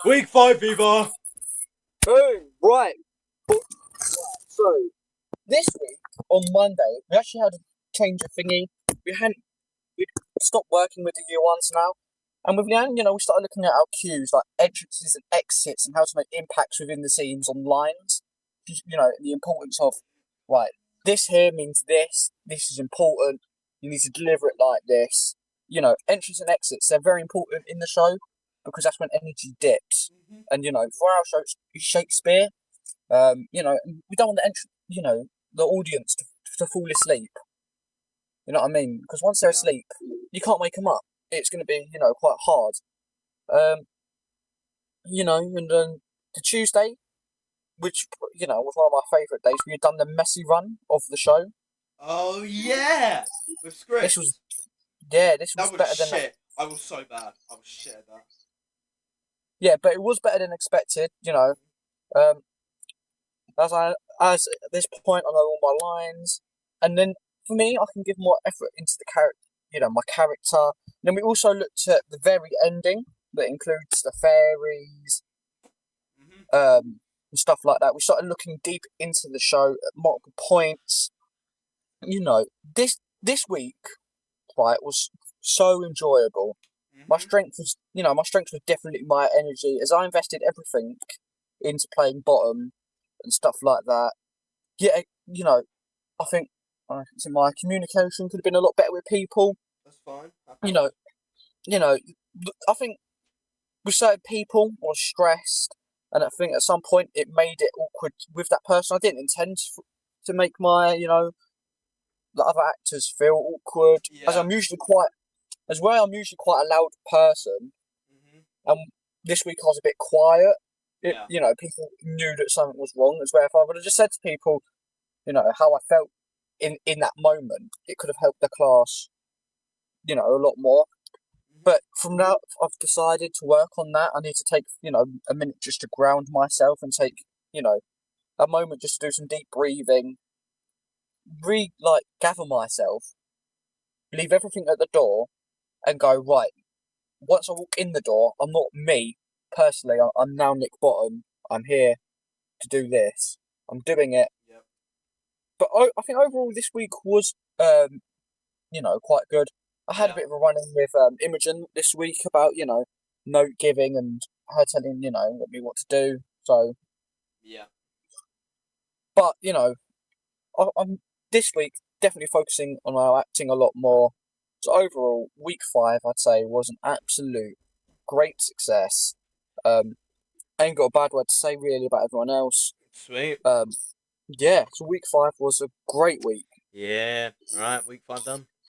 Week 5, VIVA! Boom! Right. So this week on Monday, we actually had a change of thingy. We stopped working with the year ones now, and with Leanne, we started looking at our cues like entrances and exits and how to make impacts within the scenes on lines. The importance of right. This here means this. This is important. You need to deliver it like this. Entrances and exits—they're very important in the show because that's when energy dips. And for our show, it's Shakespeare. And we don't want the audience to fall asleep. You know what I mean? Because once they're Yeah. asleep, you can't wake them up. It's going to be, quite hard. Um, and then the Tuesday, which, was one of my favourite days, we had done the messy run of the show. Oh, yeah! With This was, scripts. this That was was better than, shit. I was so bad. I was shit at that. yeah, but it was better than expected. Um, as at this point, I know all my lines, and then for me, I can give more effort into the character, my character. Then we also looked at the very ending that includes the fairies, hmm and stuff like that. We started looking deep into the show at multiple points. This week, right, was so enjoyable. hmm My strength was definitely my energy as I invested everything into playing bottom and stuff like that. Yeah, I think my communication could have been a lot better with people. That's fine. You Happens. know, you know, I think with certain people I was stressed, and I think at some point it made it awkward with that person. I didn't intend to make the other actors feel awkward, as Yeah. I'm usually quite a loud person, hmm and this week I was a bit quiet. Yeah. People knew that something was wrong. As well, if I would have just said to people, how I felt in that moment, it could have helped the class, a lot more. hmm But from now, I've decided to work on that. I need to take, a minute just to ground myself and take, a moment just to do some deep breathing, gather myself, leave everything at the door, and go right. Once I walk in the door, I'm not me personally. I'm now Nick Bottom. I'm here to do this. I'm doing it. Yep. But I think overall this week was, quite good. I had a Yeah. bit of a run-in with Imogen this week about, note giving and her telling, me what to do. So, Yeah. but, I'm this week definitely focusing on our acting a lot more. So overall, week 5, I'd say, was an absolute great success. Um, I ain't got a bad word to say really about everyone else. Sweet. Yeah, so week 5 was a great week. Yeah. Alright, week 5 done.